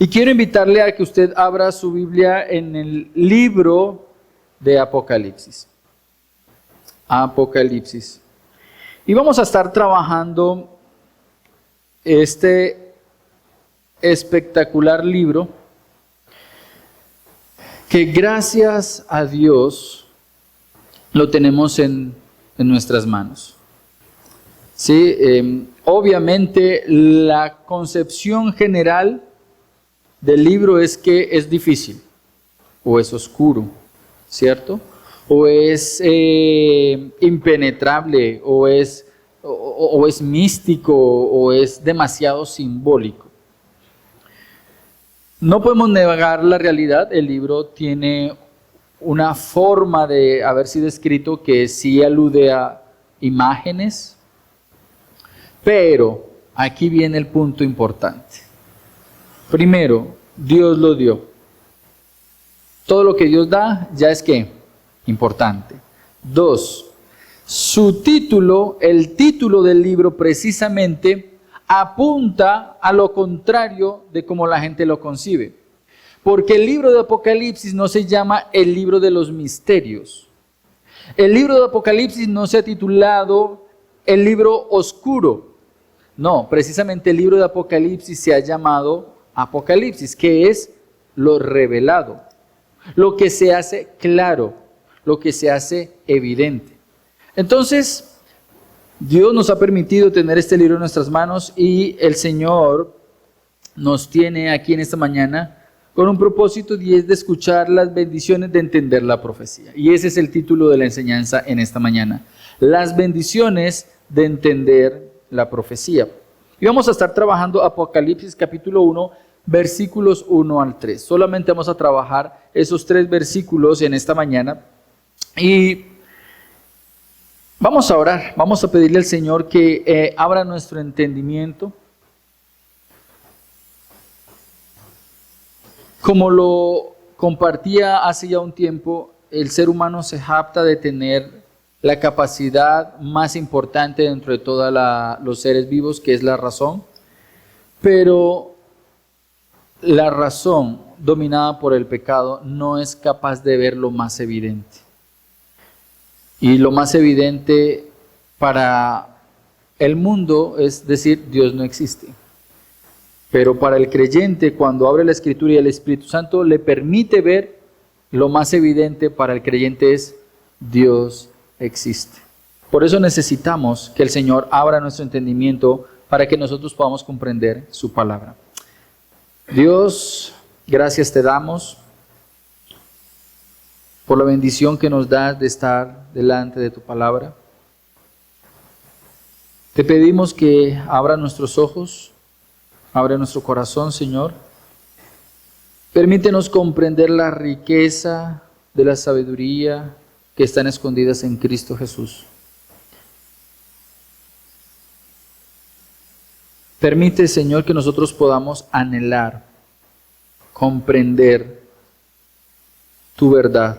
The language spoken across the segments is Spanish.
Y quiero invitarle a que usted abra su Biblia en el libro de Apocalipsis. Apocalipsis. Y vamos a estar trabajando este espectacular libro que gracias a Dios lo tenemos en nuestras manos. Sí, obviamente la concepción general del libro es que es difícil o es oscuro, ¿cierto? O es impenetrable, o es místico, o es demasiado simbólico. No podemos negar la realidad, el libro tiene una forma de haber sido escrito que sí alude a imágenes, pero aquí viene el punto importante. Primero, Dios lo dio. Todo lo que Dios da ya es ¿qué? Importante. 2, su título, el título del libro precisamente apunta a lo contrario de cómo la gente lo concibe. Porque el libro de Apocalipsis no se llama el libro de los misterios. El libro de Apocalipsis no se ha titulado el libro oscuro. No, precisamente el libro de Apocalipsis se ha llamado Apocalipsis, que es lo revelado, lo que se hace claro, lo que se hace evidente. Entonces, Dios nos ha permitido tener este libro en nuestras manos y el Señor nos tiene aquí en esta mañana con un propósito y es de escuchar las bendiciones de entender la profecía. Y ese es el título de la enseñanza en esta mañana. Las bendiciones de entender la profecía. Y vamos a estar trabajando Apocalipsis capítulo 1, versículos 1 al 3. Solamente vamos a trabajar esos 3 versículos en esta mañana. Y vamos a orar, vamos a pedirle al Señor que abra nuestro entendimiento. Como lo compartía hace ya un tiempo, el ser humano se jacta de tener la capacidad más importante dentro de todos los seres vivos, que es la razón. Pero la razón, dominada por el pecado, no es capaz de ver lo más evidente. Y lo más evidente para el mundo es decir, Dios no existe. Pero para el creyente, cuando abre la Escritura y el Espíritu Santo le permite ver, lo más evidente para el creyente es Dios existe. Por eso necesitamos que el Señor abra nuestro entendimiento para que nosotros podamos comprender su palabra. Dios, gracias te damos por la bendición que nos das de estar delante de tu palabra. Te pedimos que abra nuestros ojos, abra nuestro corazón, Señor. Permítenos comprender la riqueza de la sabiduría que están escondidas en Cristo Jesús. Permite, Señor, que nosotros podamos anhelar, comprender tu verdad.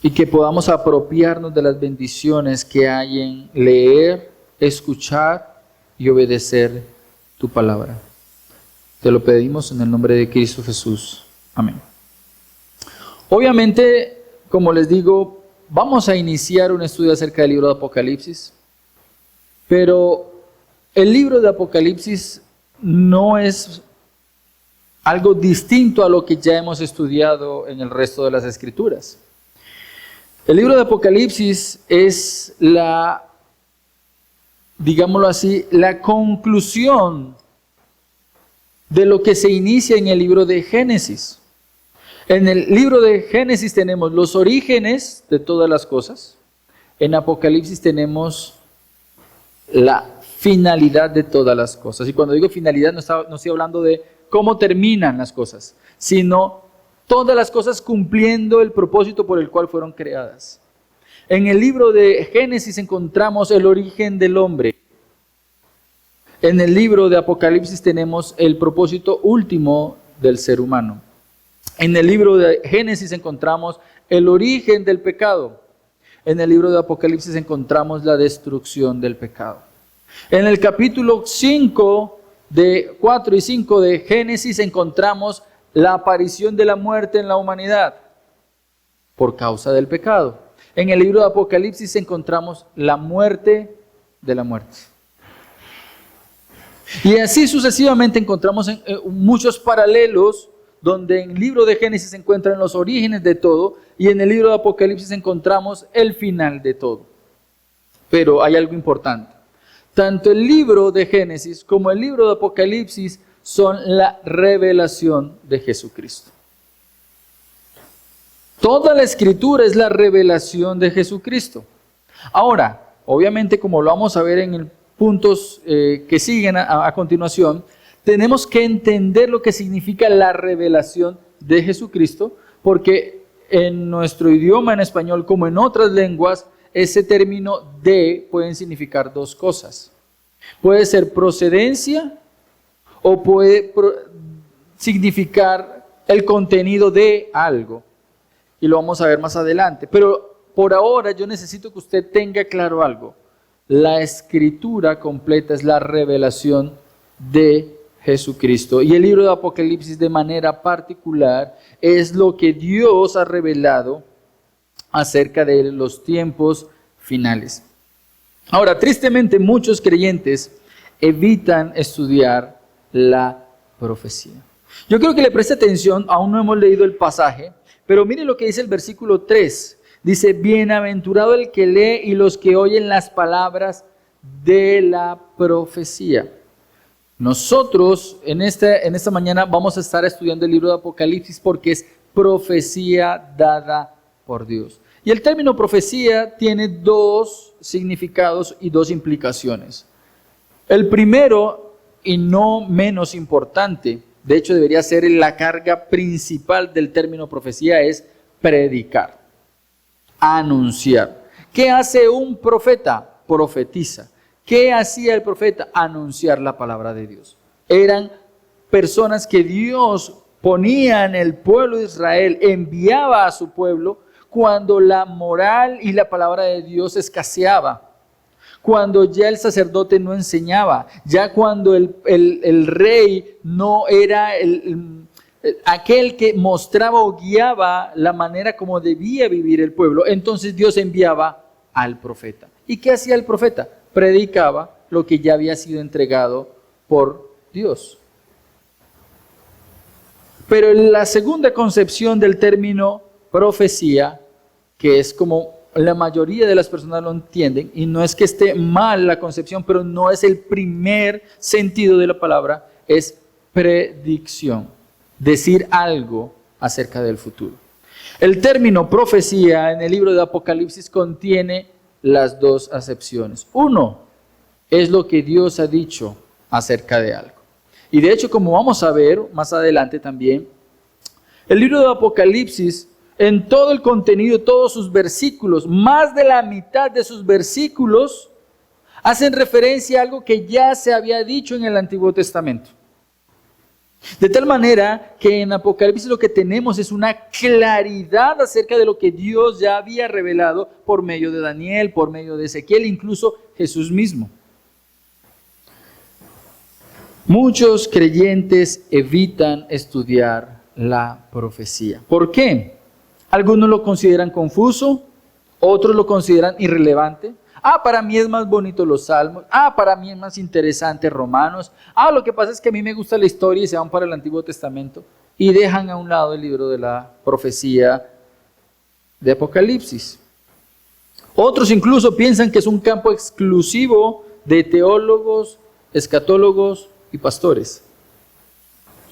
Y que podamos apropiarnos de las bendiciones que hay en leer, escuchar y obedecer tu palabra. Te lo pedimos en el nombre de Cristo Jesús. Amén. Obviamente, como les digo, vamos a iniciar un estudio acerca del libro de Apocalipsis. Pero el libro de Apocalipsis no es algo distinto a lo que ya hemos estudiado en el resto de las Escrituras. El libro de Apocalipsis es digámoslo así, la conclusión de lo que se inicia en el libro de Génesis. En el libro de Génesis tenemos los orígenes de todas las cosas. En Apocalipsis tenemos la finalidad de todas las cosas. Y cuando digo finalidad no estoy hablando de cómo terminan las cosas, sino todas las cosas cumpliendo el propósito por el cual fueron creadas. En el libro de Génesis encontramos el origen del hombre. En el libro de Apocalipsis tenemos el propósito último del ser humano. En el libro de Génesis encontramos el origen del pecado. En el libro de Apocalipsis encontramos la destrucción del pecado. En el capítulo 5 de 4 y 5 de Génesis encontramos la aparición de la muerte en la humanidad por causa del pecado. En el libro de Apocalipsis encontramos la muerte de la muerte. Y así sucesivamente encontramos muchos paralelos donde en el libro de Génesis se encuentran los orígenes de todo y en el libro de Apocalipsis encontramos el final de todo. Pero hay algo importante. Tanto el libro de Génesis como el libro de Apocalipsis son la revelación de Jesucristo. Toda la escritura es la revelación de Jesucristo. Ahora, obviamente, como lo vamos a ver en el puntos que siguen a continuación, tenemos que entender lo que significa la revelación de Jesucristo, porque en nuestro idioma, en español, como en otras lenguas, ese término de pueden significar dos cosas. Puede ser procedencia o puede significar el contenido de algo. Y lo vamos a ver más adelante. Pero por ahora yo necesito que usted tenga claro algo. La escritura completa es la revelación de Jesucristo. Y el libro de Apocalipsis de manera particular es lo que Dios ha revelado acerca de los tiempos finales. Ahora, tristemente muchos creyentes evitan estudiar la profecía. Yo creo que le preste atención, aún no hemos leído el pasaje, pero mire lo que dice el versículo 3. Dice, bienaventurado el que lee y los que oyen las palabras de la profecía. Nosotros en esta mañana vamos a estar estudiando el libro de Apocalipsis porque es profecía dada por Dios. Y el término profecía tiene dos significados y dos implicaciones. El primero, y no menos importante, de hecho debería ser la carga principal del término profecía, es predicar, anunciar. ¿Qué hace un profeta? Profetiza. ¿Qué hacía el profeta? Anunciar la palabra de Dios. Eran personas que Dios ponía en el pueblo de Israel, enviaba a su pueblo cuando la moral y la palabra de Dios escaseaba. Cuando ya el sacerdote no enseñaba, ya cuando el rey no era aquel que mostraba o guiaba la manera como debía vivir el pueblo, entonces Dios enviaba al profeta. ¿Y qué hacía el profeta? Predicaba lo que ya había sido entregado por Dios. Pero la segunda concepción del término profecía, que es como la mayoría de las personas lo entienden, y no es que esté mal la concepción, pero no es el primer sentido de la palabra, es predicción, decir algo acerca del futuro. El término profecía en el libro de Apocalipsis contiene las dos acepciones. Uno, es lo que Dios ha dicho acerca de algo. Y de hecho, como vamos a ver más adelante también, el libro de Apocalipsis, en todo el contenido, todos sus versículos, más de la mitad de sus versículos, hacen referencia a algo que ya se había dicho en el Antiguo Testamento. De tal manera que en Apocalipsis lo que tenemos es una claridad acerca de lo que Dios ya había revelado por medio de Daniel, por medio de Ezequiel, incluso Jesús mismo. Muchos creyentes evitan estudiar la profecía. ¿Por qué? Algunos lo consideran confuso, otros lo consideran irrelevante. Para mí es más bonito los Salmos. Para mí es más interesante Romanos. Lo que pasa es que a mí me gusta la historia y se van para el Antiguo Testamento y dejan a un lado el libro de la profecía de Apocalipsis. Otros incluso piensan que es un campo exclusivo de teólogos, escatólogos y pastores.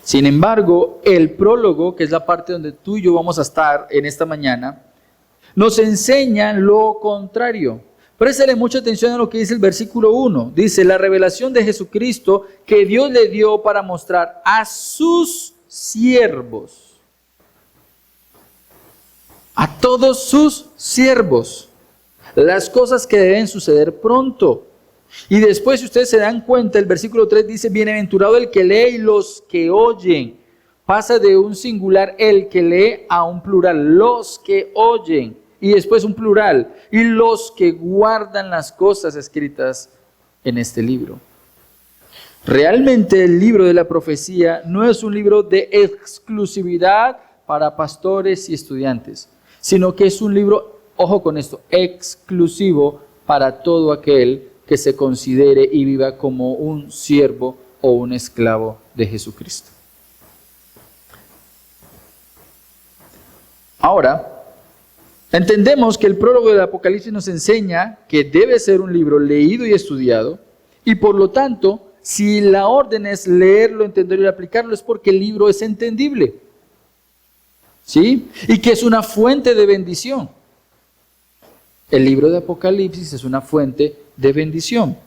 Sin embargo, el prólogo, que es la parte donde tú y yo vamos a estar en esta mañana, nos enseña lo contrario. Préstale mucha atención a lo que dice el versículo 1. Dice, la revelación de Jesucristo que Dios le dio para mostrar a sus siervos. A todos sus siervos. Las cosas que deben suceder pronto. Y después, si ustedes se dan cuenta, el versículo 3 dice, bienaventurado el que lee y los que oyen. Pasa de un singular, el que lee, a un plural, los que oyen. Y después un plural, y los que guardan las cosas escritas en este libro. Realmente el libro de la profecía no es un libro de exclusividad para pastores y estudiantes, sino que es un libro, ojo con esto, exclusivo para todo aquel que se considere y viva como un siervo o un esclavo de Jesucristo. Ahora, entendemos que el prólogo del Apocalipsis nos enseña que debe ser un libro leído y estudiado, y por lo tanto, si la orden es leerlo, entenderlo y aplicarlo, es porque el libro es entendible, ¿sí? Y que es una fuente de bendición. El libro de Apocalipsis es una fuente de bendición.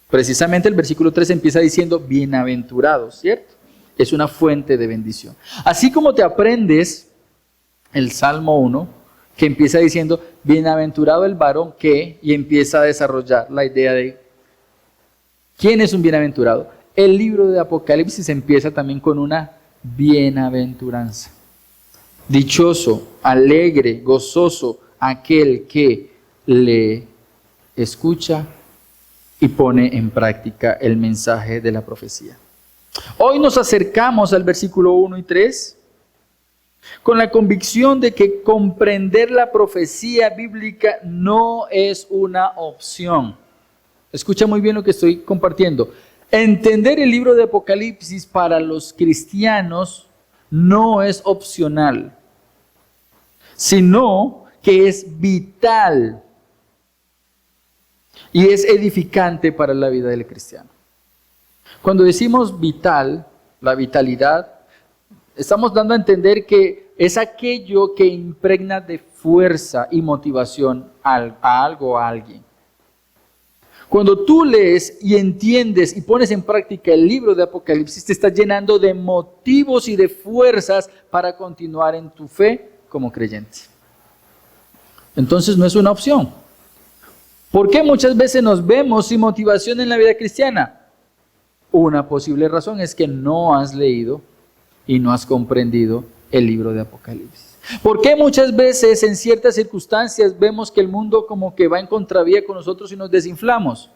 Precisamente el versículo 3 empieza diciendo bienaventurados, ¿cierto? Es una fuente de bendición. Así como te aprendes el Salmo 1, que empieza diciendo bienaventurado el varón que, y empieza a desarrollar la idea de quién es un bienaventurado. El libro de Apocalipsis empieza también con una bienaventuranza. Dichoso, alegre, gozoso, aquel que le escucha y pone en práctica el mensaje de la profecía. Hoy nos acercamos al versículo 1 y 3 con la convicción de que comprender la profecía bíblica no es una opción. Escucha muy bien lo que estoy compartiendo. Entender el libro de Apocalipsis para los cristianos no es opcional, sino que es vital y es edificante para la vida del cristiano. Cuando decimos vital, la vitalidad, estamos dando a entender que es aquello que impregna de fuerza y motivación a algo o a alguien. Cuando tú lees y entiendes y pones en práctica el libro de Apocalipsis, te estás llenando de motivos y de fuerzas para continuar en tu fe como creyente. Entonces no es una opción. ¿Por qué muchas veces nos vemos sin motivación en la vida cristiana? Una posible razón es que no has leído y no has comprendido el libro de Apocalipsis. ¿Por qué muchas veces en ciertas circunstancias vemos que el mundo como que va en contravía con nosotros y nos desinflamos?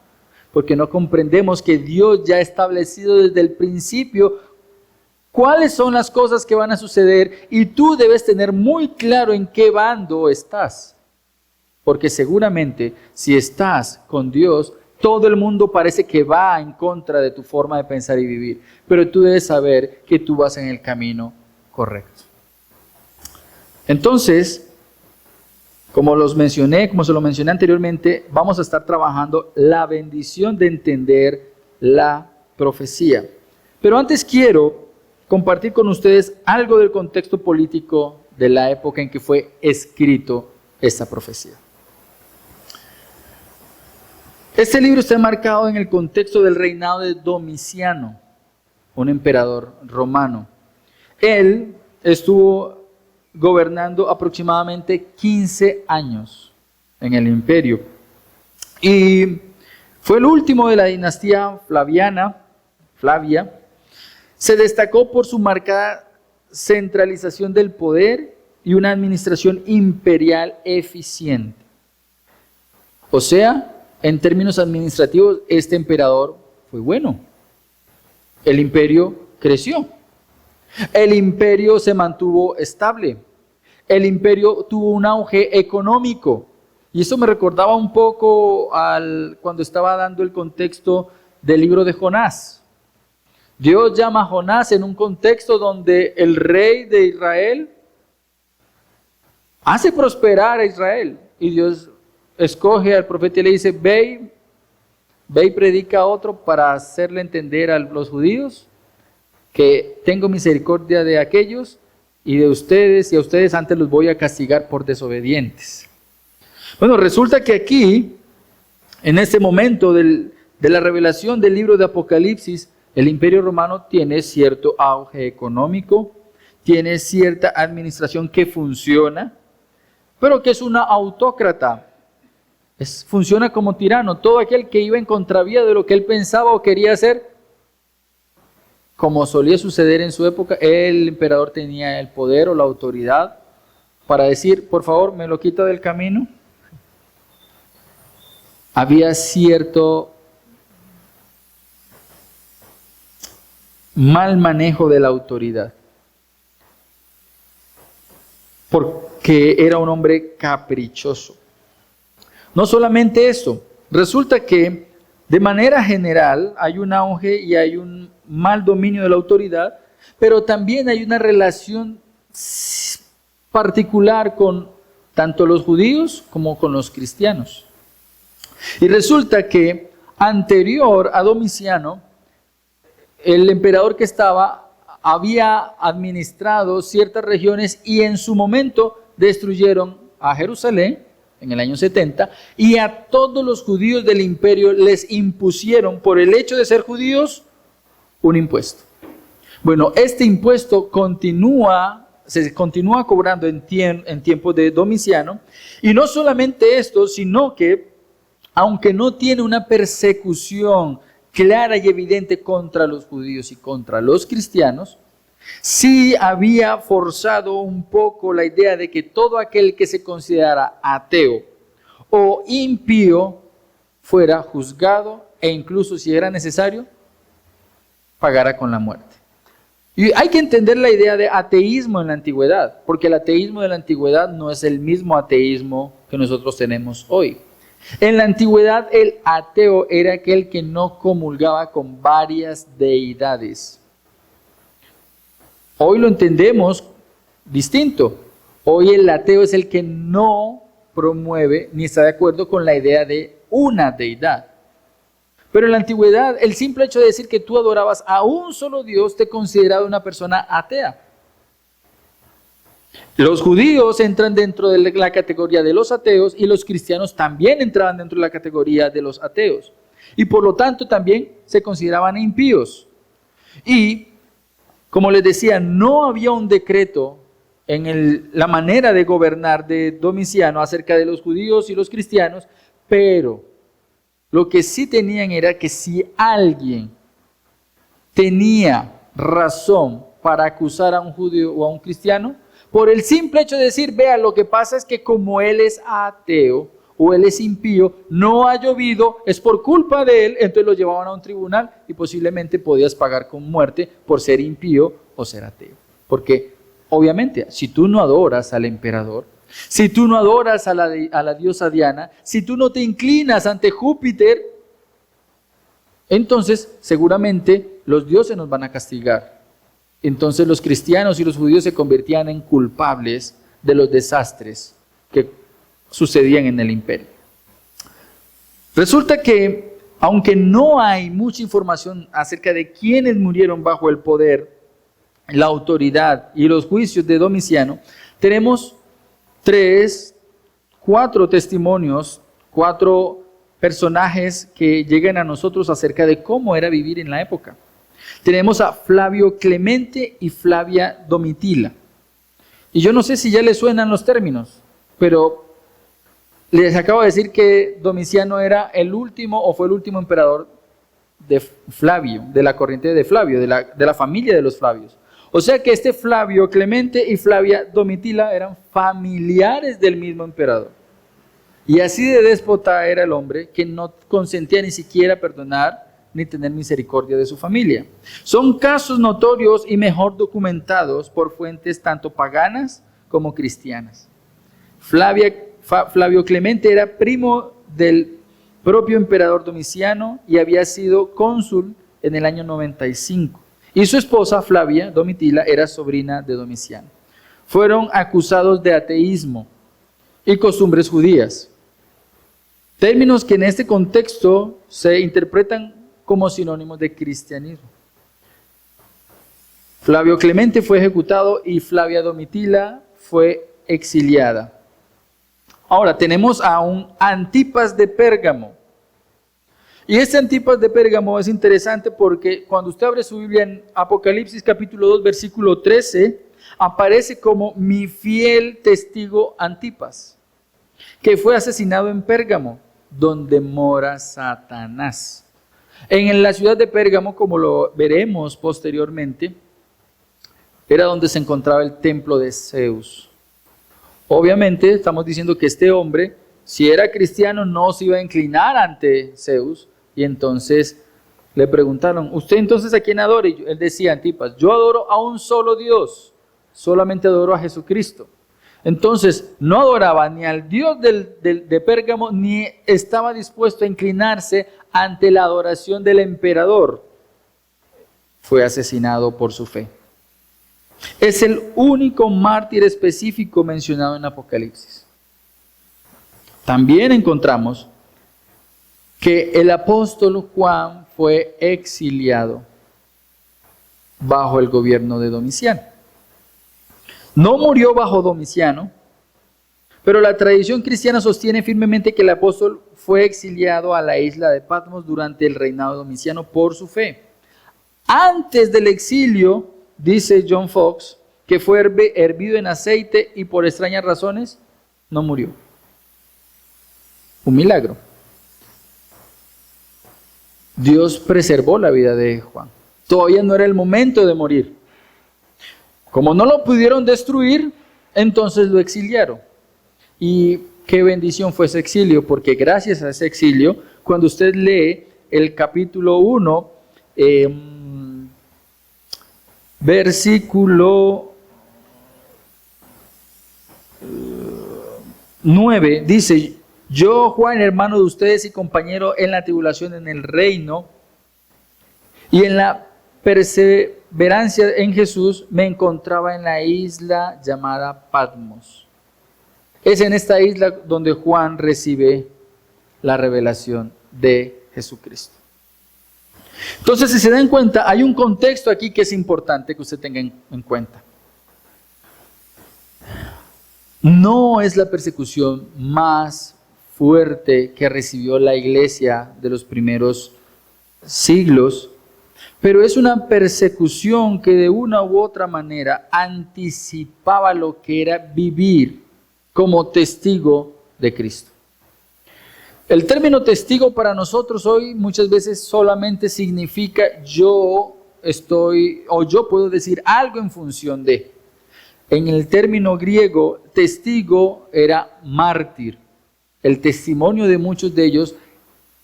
Porque no comprendemos que Dios ya ha establecido desde el principio cuáles son las cosas que van a suceder y tú debes tener muy claro en qué bando estás. Porque seguramente si estás con Dios, todo el mundo parece que va en contra de tu forma de pensar y vivir. Pero tú debes saber que tú vas en el camino correcto. Entonces, como se lo mencioné anteriormente, vamos a estar trabajando la bendición de entender la profecía. Pero antes quiero compartir con ustedes algo del contexto político de la época en que fue escrito esta profecía. Este libro está enmarcado en el contexto del reinado de Domiciano, un emperador romano. Él estuvo gobernando aproximadamente 15 años en el imperio. Y fue el último de la dinastía Flavia. Se destacó por su marcada centralización del poder y una administración imperial eficiente. O sea, en términos administrativos, este emperador fue bueno. El imperio creció. El imperio se mantuvo estable. El imperio tuvo un auge económico. Y eso me recordaba un poco cuando estaba dando el contexto del libro de Jonás. Dios llama a Jonás en un contexto donde el rey de Israel hace prosperar a Israel. Y Dios escoge al profeta y le dice, ve y predica a otro para hacerle entender a los judíos que tengo misericordia de aquellos y de ustedes, y a ustedes antes los voy a castigar por desobedientes. Bueno, resulta que aquí, en este momento de la revelación del libro de Apocalipsis, el Imperio Romano tiene cierto auge económico, tiene cierta administración que funciona, pero que es una autócrata. Funciona como tirano. Todo aquel que iba en contravía de lo que él pensaba o quería hacer, como solía suceder en su época, el emperador tenía el poder o la autoridad para decir, por favor, me lo quita del camino. Había cierto mal manejo de la autoridad, porque era un hombre caprichoso. No solamente eso, resulta que de manera general hay un auge y hay un mal dominio de la autoridad, pero también hay una relación particular con tanto los judíos como con los cristianos. Y resulta que anterior a Domiciano, el emperador que estaba había administrado ciertas regiones y en su momento destruyeron a Jerusalén en el año 70 y a todos los judíos del imperio les impusieron por el hecho de ser judíos un impuesto. Bueno, este impuesto se continúa cobrando en tiempos de Domiciano, y no solamente esto, sino que aunque no tiene una persecución clara y evidente contra los judíos y contra los cristianos, sí había forzado un poco la idea de que todo aquel que se considerara ateo o impío fuera juzgado e incluso, si era necesario, pagara con la muerte. Y hay que entender la idea de ateísmo en la antigüedad, porque el ateísmo de la antigüedad no es el mismo ateísmo que nosotros tenemos hoy. En la antigüedad el ateo era aquel que no comulgaba con varias deidades. Hoy lo entendemos distinto. Hoy el ateo es el que no promueve ni está de acuerdo con la idea de una deidad. Pero en la antigüedad, el simple hecho de decir que tú adorabas a un solo Dios te consideraba una persona atea. Los judíos entran dentro de la categoría de los ateos y los cristianos también entraban dentro de la categoría de los ateos. Y por lo tanto también se consideraban impíos. Y, como les decía, no había un decreto en la manera de gobernar de Domiciano acerca de los judíos y los cristianos, pero lo que sí tenían era que si alguien tenía razón para acusar a un judío o a un cristiano, por el simple hecho de decir, vea, lo que pasa es que como él es ateo o él es impío, no ha llovido, es por culpa de él, entonces lo llevaban a un tribunal y posiblemente podías pagar con muerte por ser impío o ser ateo. Porque obviamente, si tú no adoras al emperador, si tú no adoras a la diosa Diana, si tú no te inclinas ante Júpiter, entonces seguramente los dioses nos van a castigar. Entonces los cristianos y los judíos se convertían en culpables de los desastres que sucedían en el imperio. Resulta que, aunque no hay mucha información acerca de quiénes murieron bajo el poder, la autoridad y los juicios de Domiciano, tenemos 4 testimonios, 4 personajes que llegan a nosotros acerca de cómo era vivir en la época. Tenemos a Flavio Clemente y Flavia Domitila. Y yo no sé si ya les suenan los términos, pero les acabo de decir que Domiciano era el último o fue el último emperador de Flavio, de la corriente de Flavio, de la familia de los Flavios. O sea que este Flavio Clemente y Flavia Domitila eran familiares del mismo emperador. Y así de déspota era el hombre que no consentía ni siquiera perdonar ni tener misericordia de su familia. Son casos notorios y mejor documentados por fuentes tanto paganas como cristianas. Flavio Clemente era primo del propio emperador Domiciano y había sido cónsul en el año 95. Y su esposa Flavia Domitila era sobrina de Domiciano. Fueron acusados de ateísmo y costumbres judías, términos que en este contexto se interpretan como sinónimos de cristianismo. Flavio Clemente fue ejecutado y Flavia Domitila fue exiliada. Ahora tenemos a un Antipas de Pérgamo. Y este Antipas de Pérgamo es interesante porque cuando usted abre su Biblia en Apocalipsis capítulo 2, versículo 13, aparece como mi fiel testigo Antipas, que fue asesinado en Pérgamo, donde mora Satanás. En la ciudad de Pérgamo, como lo veremos posteriormente, era donde se encontraba el templo de Zeus. Obviamente estamos diciendo que este hombre, si era cristiano, no se iba a inclinar ante Zeus, y entonces Le preguntaron, ¿usted entonces a quién adora? Y él decía, Antipas, yo adoro a un solo Dios, solamente adoro a Jesucristo. Entonces, no adoraba ni al Dios de Pérgamo, ni estaba dispuesto a inclinarse ante la adoración del emperador. Fue asesinado por su fe. Es el único mártir específico mencionado en Apocalipsis. También encontramos que el apóstol Juan fue exiliado bajo el gobierno de Domiciano. No murió bajo Domiciano, pero la tradición cristiana sostiene firmemente que el apóstol fue exiliado a la isla de Patmos durante el reinado de Domiciano por su fe. Antes del exilio, dice John Fox, que fue hervido en aceite y por extrañas razones no murió. Un milagro. Dios preservó la vida de Juan. Todavía no era el momento de morir. Como no lo pudieron destruir, entonces lo exiliaron. Y qué bendición fue ese exilio, porque gracias a ese exilio, cuando usted lee el capítulo 1, versículo 9, dice, yo, Juan, hermano de ustedes y compañero en la tribulación, en el reino y en la perseverancia en Jesús, me encontraba en la isla llamada Patmos. Es en esta isla donde Juan recibe la revelación de Jesucristo. Entonces, si se dan cuenta, hay un contexto aquí que es importante que usted tenga en cuenta. No es la persecución más fuerte que recibió la iglesia de los primeros siglos, pero es una persecución que de una u otra manera anticipaba lo que era vivir como testigo de Cristo. El término testigo para nosotros hoy muchas veces solamente significa yo estoy o yo puedo decir algo en función de. En el término griego, testigo era mártir. El testimonio de muchos de ellos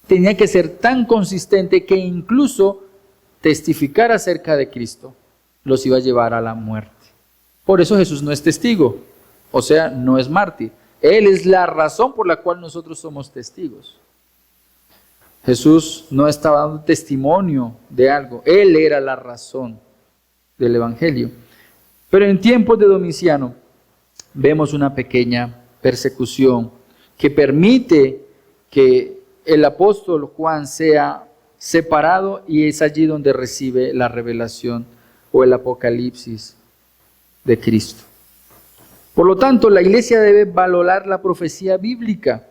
tenía que ser tan consistente que incluso testificar acerca de Cristo los iba a llevar a la muerte. Por eso Jesús no es testigo, o sea, no es mártir. Él es la razón por la cual nosotros somos testigos. Jesús no estaba dando testimonio de algo, Él era la razón del Evangelio. Pero en tiempos de Domiciano vemos una pequeña persecución que permite que el apóstol Juan sea separado, y es allí donde recibe la revelación o el apocalipsis de Cristo. Por lo tanto, la iglesia debe valorar la profecía bíblica.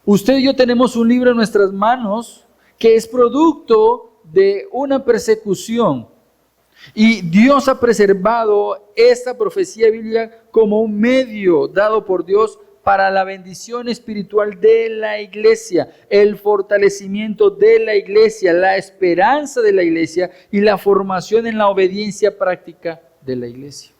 Usted y yo tenemos un libro en nuestras manos que es producto de una persecución. Y Dios ha preservado esta profecía bíblica como un medio dado por Dios para la bendición espiritual de la iglesia, el fortalecimiento de la iglesia, la esperanza de la iglesia y la formación en la obediencia práctica de la iglesia.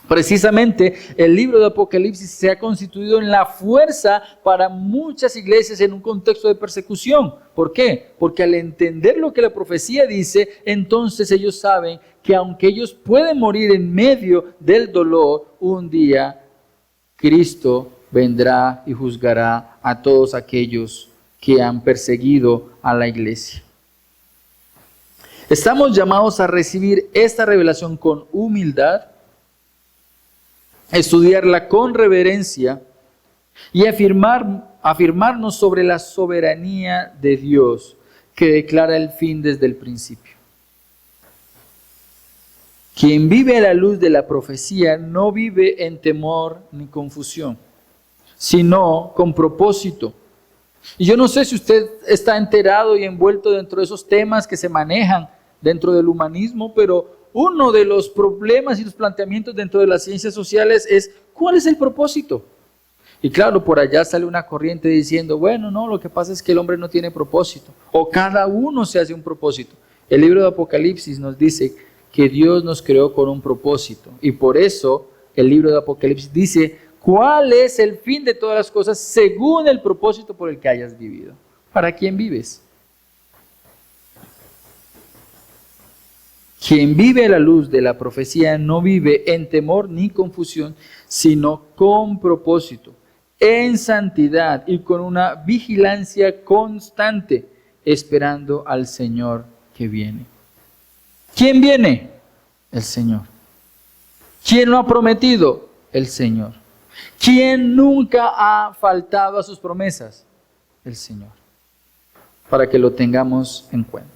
Precisamente el libro de Apocalipsis se ha constituido en la fuerza para muchas iglesias en un contexto de persecución. ¿Por qué? Porque al entender lo que la profecía dice, entonces ellos saben que aunque ellos pueden morir en medio del dolor, un día Cristo vendrá y juzgará a todos aquellos que han perseguido a la iglesia. Estamos llamados a recibir esta revelación con humildad, estudiarla con reverencia y afirmarnos sobre la soberanía de Dios que declara el fin desde el principio. Quien vive a la luz de la profecía no vive en temor ni confusión, sino con propósito. Y yo no sé si usted está enterado y envuelto dentro de esos temas que se manejan dentro del humanismo, pero uno de los problemas y los planteamientos dentro de las ciencias sociales es ¿cuál es el propósito? Y claro, por allá sale una corriente diciendo, bueno, no, lo que pasa es que el hombre no tiene propósito, o cada uno se hace un propósito. El libro de Apocalipsis nos dice que Dios nos creó con un propósito, y por eso el libro de Apocalipsis dice cuál es el fin de todas las cosas según el propósito por el que hayas vivido. ¿Para quién vives? Quien vive a la luz de la profecía no vive en temor ni confusión, sino con propósito, en santidad y con una vigilancia constante, esperando al Señor que viene. ¿Quién viene? El Señor. ¿Quién lo ha prometido? El Señor. ¿Quién nunca ha faltado a sus promesas? El Señor. Para que lo tengamos en cuenta.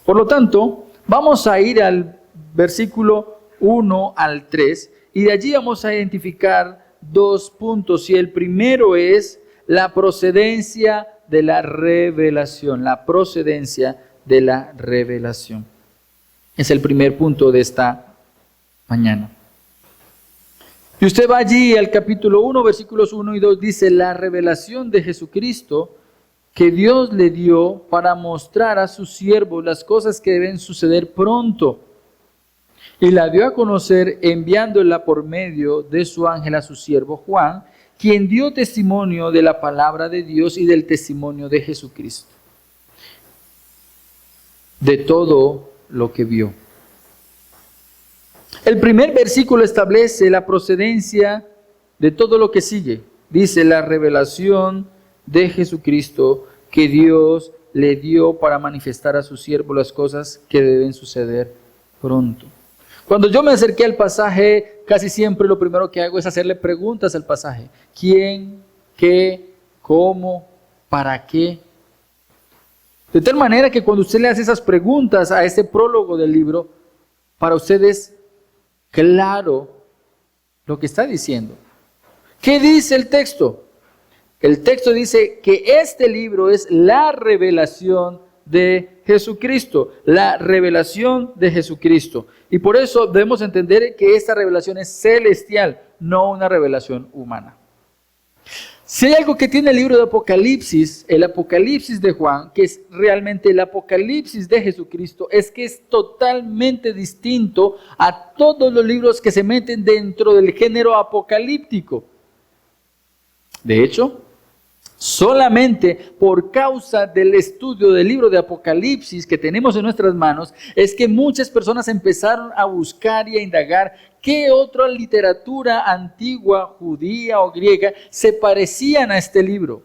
Por lo tanto, vamos a ir al versículo 1 al 3 y de allí vamos a identificar dos puntos. Y el primero es la procedencia de la revelación. La procedencia de la revelación. Es el primer punto de esta mañana. Y usted va allí al capítulo 1, versículos 1 y 2, dice: la revelación de Jesucristo que Dios le dio para mostrar a sus siervos las cosas que deben suceder pronto. Y la dio a conocer enviándola por medio de su ángel a su siervo Juan, quien dio testimonio de la palabra de Dios y del testimonio de Jesucristo, de todo lo que vio. El primer versículo establece la procedencia de todo lo que sigue. Dice: la revelación de Jesucristo que Dios le dio para manifestar a su siervo las cosas que deben suceder pronto. Cuando yo me acerqué al pasaje, casi siempre lo primero que hago es hacerle preguntas al pasaje. ¿Quién? ¿Qué? ¿Cómo? ¿Para qué? De tal manera que cuando usted le hace esas preguntas a ese prólogo del libro, para usted es claro lo que está diciendo. ¿Qué dice el texto? El texto dice que este libro es la revelación de Jesucristo, la revelación de Jesucristo. Y por eso debemos entender que esta revelación es celestial, no una revelación humana. Si hay algo que tiene el libro de Apocalipsis, el Apocalipsis de Juan, que es realmente el Apocalipsis de Jesucristo, es que es totalmente distinto a todos los libros que se meten dentro del género apocalíptico. De hecho, solamente por causa del estudio del libro de Apocalipsis que tenemos en nuestras manos, es que muchas personas empezaron a buscar y a indagar qué otra literatura antigua, judía o griega se parecían a este libro.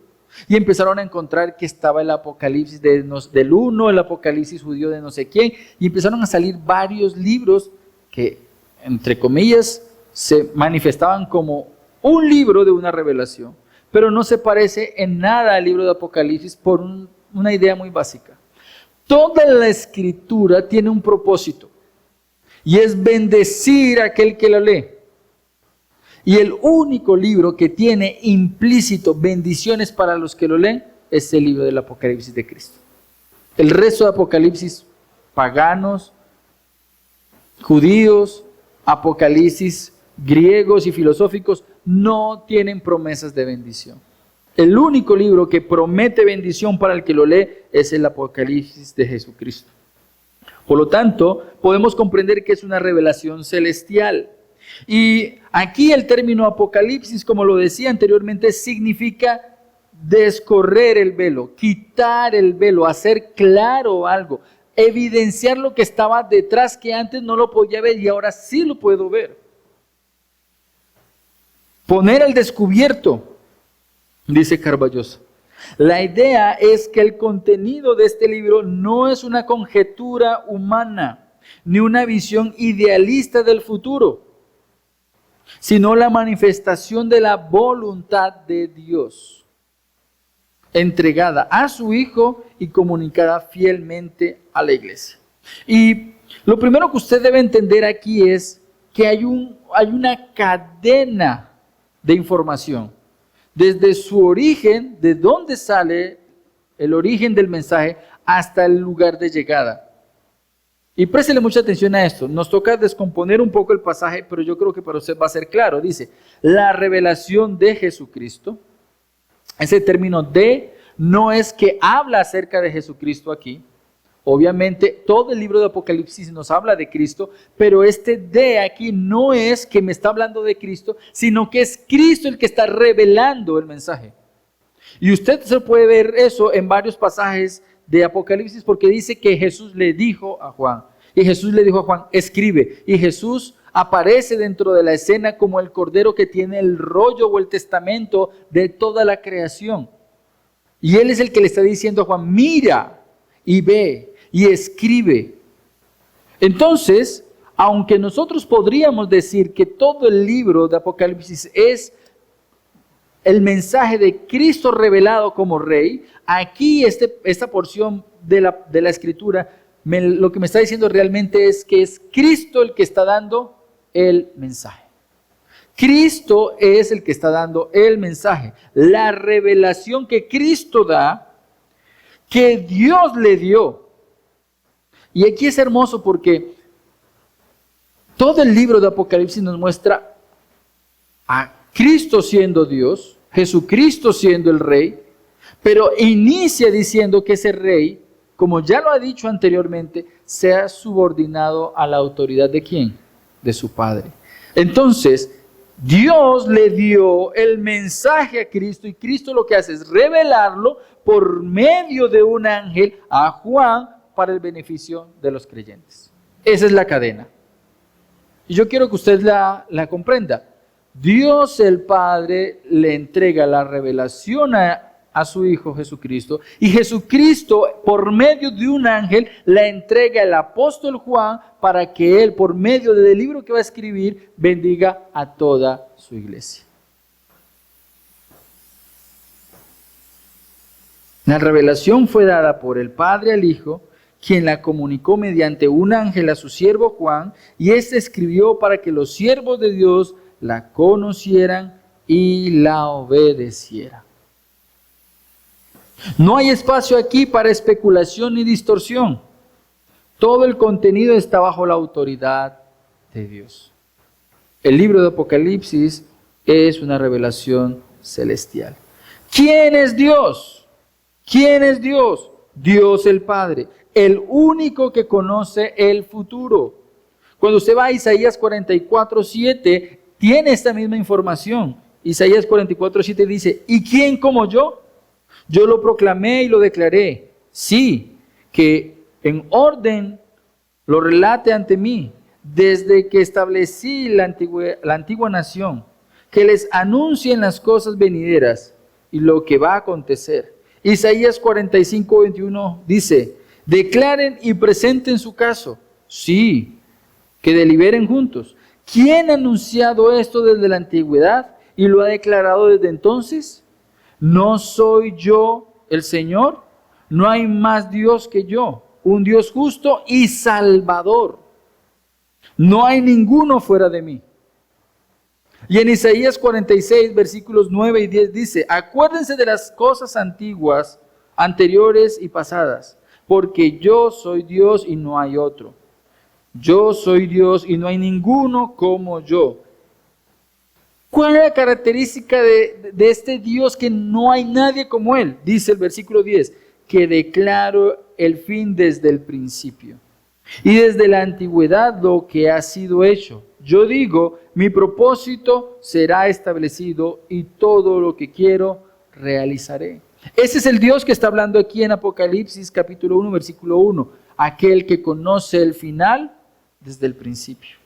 Y empezaron a encontrar que estaba el Apocalipsis del uno, el Apocalipsis judío de no sé quién, y empezaron a salir varios libros que, entre comillas, se manifestaban como un libro de una revelación, pero no se parece en nada al libro de Apocalipsis por una idea muy básica. Toda la escritura tiene un propósito, y es bendecir a aquel que lo lee. Y el único libro que tiene implícito bendiciones para los que lo leen es el libro del Apocalipsis de Cristo. El resto de Apocalipsis, paganos, judíos, Apocalipsis griegos y filosóficos, no tienen promesas de bendición. El único libro que promete bendición para el que lo lee es el Apocalipsis de Jesucristo. Por lo tanto, podemos comprender que es una revelación celestial. Y aquí el término Apocalipsis, como lo decía anteriormente, significa descorrer el velo, quitar el velo, hacer claro algo, evidenciar lo que estaba detrás que antes no lo podía ver y ahora sí lo puedo ver. Poner al descubierto, dice Carballosa. La idea es que el contenido de este libro no es una conjetura humana, ni una visión idealista del futuro, sino la manifestación de la voluntad de Dios, entregada a su Hijo y comunicada fielmente a la iglesia. Y lo primero que usted debe entender aquí es que hay una cadena de información, desde su origen, de dónde sale el origen del mensaje, hasta el lugar de llegada. Y préstele mucha atención a esto. Nos toca descomponer un poco el pasaje, pero yo creo que para usted va a ser claro. Dice, la revelación de Jesucristo. Ese término de no es que habla acerca de Jesucristo aquí. Obviamente, todo el libro de Apocalipsis nos habla de Cristo, pero este de aquí no es que me está hablando de Cristo, sino que es Cristo el que está revelando el mensaje. Y usted se puede ver eso en varios pasajes de Apocalipsis, porque dice que Jesús le dijo a Juan. Y Jesús le dijo a Juan, escribe. Y Jesús aparece dentro de la escena como el cordero que tiene el rollo o el testamento de toda la creación. Y Él es el que le está diciendo a Juan, mira y ve y escribe. Entonces, aunque nosotros podríamos decir que todo el libro de Apocalipsis es el mensaje de Cristo revelado como Rey, aquí esta porción de la Escritura, lo que me está diciendo realmente es que es Cristo el que está dando el mensaje. Cristo es el que está dando el mensaje. La revelación que Cristo da, que Dios le dio. Y aquí es hermoso porque todo el libro de Apocalipsis nos muestra a Cristo siendo Dios, Jesucristo siendo el Rey, pero inicia diciendo que ese Rey, como ya lo ha dicho anteriormente, sea subordinado a la autoridad ¿de quién? De su Padre. Entonces, Dios le dio el mensaje a Cristo y Cristo lo que hace es revelarlo por medio de un ángel a Juan para el beneficio de los creyentes. Esa es la cadena. Y yo quiero que usted la comprenda. Dios el Padre le entrega la revelación a su Hijo Jesucristo y Jesucristo por medio de un ángel la entrega al apóstol Juan para que él por medio del libro que va a escribir bendiga a toda su iglesia. La revelación fue dada por el Padre al Hijo, quien la comunicó mediante un ángel a su siervo Juan, y éste escribió para que los siervos de Dios la conocieran y la obedecieran. No hay espacio aquí para especulación ni distorsión. Todo el contenido está bajo la autoridad de Dios. El libro de Apocalipsis es una revelación celestial. ¿Quién es Dios? ¿Quién es Dios? Dios el Padre, el único que conoce el futuro. Cuando usted va a Isaías 44:7, tiene esta misma información. Isaías 44:7 dice, ¿y quién como yo? Yo lo proclamé y lo declaré. Sí, que en orden lo relate ante mí, desde que establecí la antigua nación, que les anuncien las cosas venideras y lo que va a acontecer. Isaías 45:21 dice, declaren y presenten su caso. Sí, que deliberen juntos. ¿Quién ha anunciado esto desde la antigüedad y lo ha declarado desde entonces? ¿No soy yo el Señor? No hay más Dios que yo, un Dios justo y salvador. No hay ninguno fuera de mí. Y en Isaías 46, versículos 9 y 10 dice, acuérdense de las cosas antiguas, anteriores y pasadas, porque yo soy Dios y no hay otro. Yo soy Dios y no hay ninguno como yo. ¿Cuál es la característica de este Dios que no hay nadie como Él? Dice el versículo 10, que declaro el fin desde el principio y desde la antigüedad lo que ha sido hecho. Yo digo, mi propósito será establecido y todo lo que quiero realizaré. Ese es el Dios que está hablando aquí en Apocalipsis capítulo 1, versículo 1. Aquel que conoce el final desde el principio.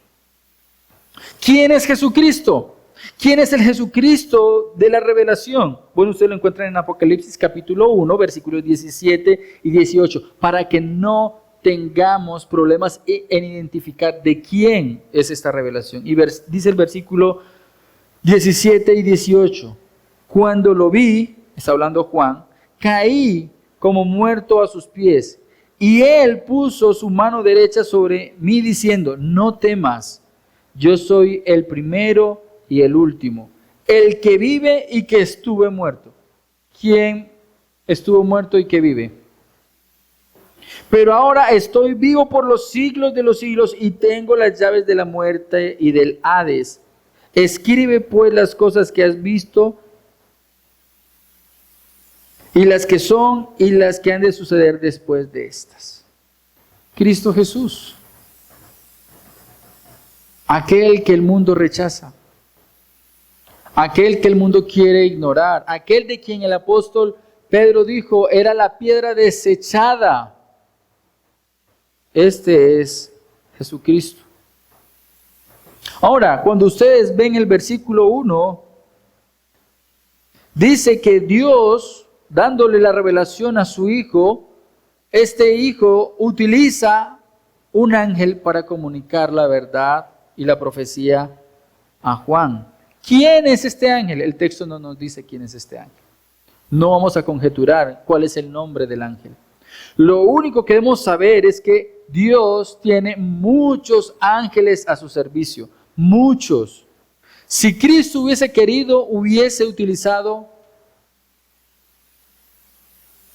¿Quién es Jesucristo? ¿Quién es el Jesucristo de la revelación? Bueno, ustedes lo encuentran en Apocalipsis capítulo 1, versículos 17 y 18, para que no tengamos problemas en identificar de quién es esta revelación. Y dice el versículo 17 y 18, cuando lo vi, está hablando Juan, caí como muerto a sus pies, y él puso su mano derecha sobre mí diciendo, no temas, yo soy el primero y el último, el que vive y que estuve muerto. ¿Quién estuvo muerto y que vive? Pero ahora estoy vivo por los siglos de los siglos y tengo las llaves de la muerte y del Hades. Escribe pues las cosas que has visto y las que son y las que han de suceder después de estas. Cristo Jesús, aquel que el mundo rechaza, aquel que el mundo quiere ignorar, aquel de quien el apóstol Pedro dijo era la piedra desechada. Este es Jesucristo. Ahora, cuando ustedes ven el versículo 1, dice que Dios, dándole la revelación a su Hijo, este Hijo utiliza un ángel para comunicar la verdad y la profecía a Juan. ¿Quién es este ángel? El texto no nos dice quién es este ángel. No vamos a conjeturar cuál es el nombre del ángel. Lo único que debemos saber es que Dios tiene muchos ángeles a su servicio. Muchos. Si Cristo hubiese querido, hubiese utilizado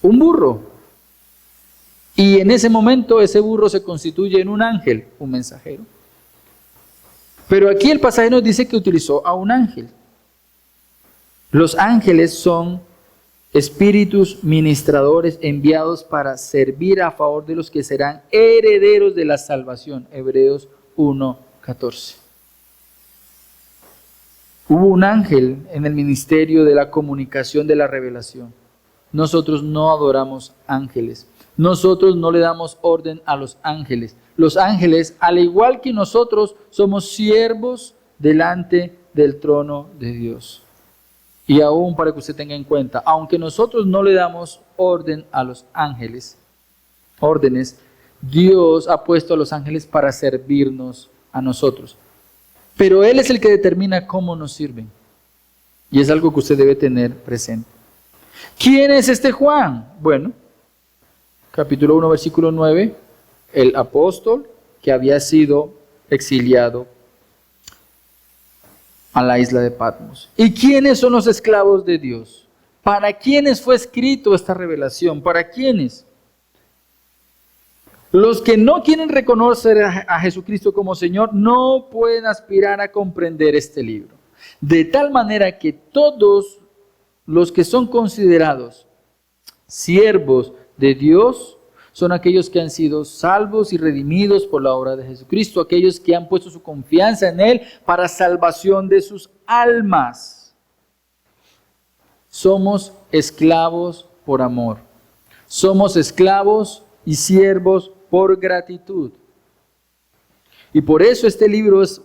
un burro. Y en ese momento ese burro se constituye en un ángel, un mensajero. Pero aquí el pasaje nos dice que utilizó a un ángel. Los ángeles son espíritus ministradores enviados para servir a favor de los que serán herederos de la salvación. Hebreos 1:14. Hubo un ángel en el ministerio de la comunicación de la revelación. Nosotros no adoramos ángeles. Nosotros no le damos orden a los ángeles. Los ángeles, al igual que nosotros, somos siervos delante del trono de Dios. Y aún para que usted tenga en cuenta, aunque nosotros no le damos orden a los ángeles, órdenes, Dios ha puesto a los ángeles para servirnos a nosotros. Pero Él es el que determina cómo nos sirven. Y es algo que usted debe tener presente. ¿Quién es este Juan? Bueno, capítulo 1, versículo 9, el apóstol que había sido exiliado a la isla de Patmos. ¿Y quiénes son los esclavos de Dios? ¿Para quiénes fue escrito esta revelación? ¿Para quiénes? Los que no quieren reconocer a Jesucristo como Señor no pueden aspirar a comprender este libro. De tal manera que todos los que son considerados siervos de Dios son aquellos que han sido salvos y redimidos por la obra de Jesucristo, aquellos que han puesto su confianza en Él para salvación de sus almas. Somos esclavos por amor. Somos esclavos y siervos por gratitud. Y por eso este libro es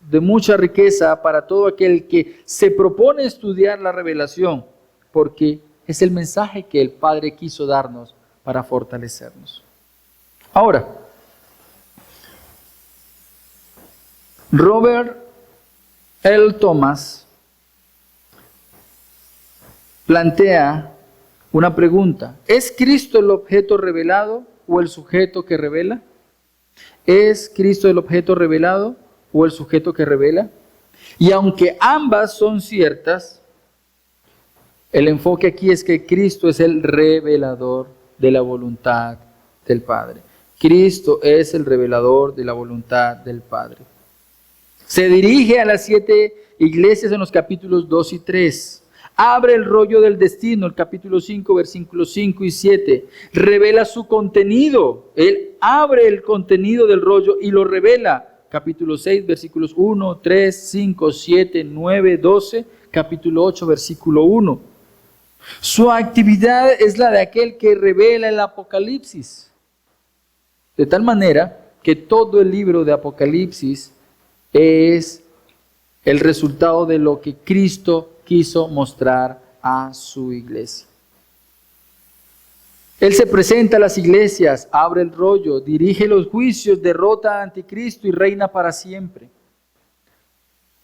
de mucha riqueza para todo aquel que se propone estudiar la revelación, porque es el mensaje que el Padre quiso darnos para fortalecernos. Ahora, Robert L. Thomas plantea una pregunta. ¿Es Cristo el objeto revelado o el sujeto que revela? ¿Es Cristo el objeto revelado o el sujeto que revela? Y aunque ambas son ciertas, el enfoque aquí es que Cristo es el revelador de la voluntad del Padre. Cristo es el revelador de la voluntad del Padre. Se dirige a las 7 iglesias en los capítulos 2 y 3. Abre el rollo del destino, el capítulo 5, versículos 5 y 7. Revela su contenido. Él abre el contenido del rollo y lo revela. Capítulo 6, versículos 1, 3, 5, 7, 9, 12. Capítulo 8, versículo 1. Su actividad es la de aquel que revela el Apocalipsis. De tal manera que todo el libro de Apocalipsis es el resultado de lo que Cristo quiso mostrar a su iglesia. Él se presenta a las iglesias, abre el rollo, dirige los juicios, derrota al anticristo y reina para siempre.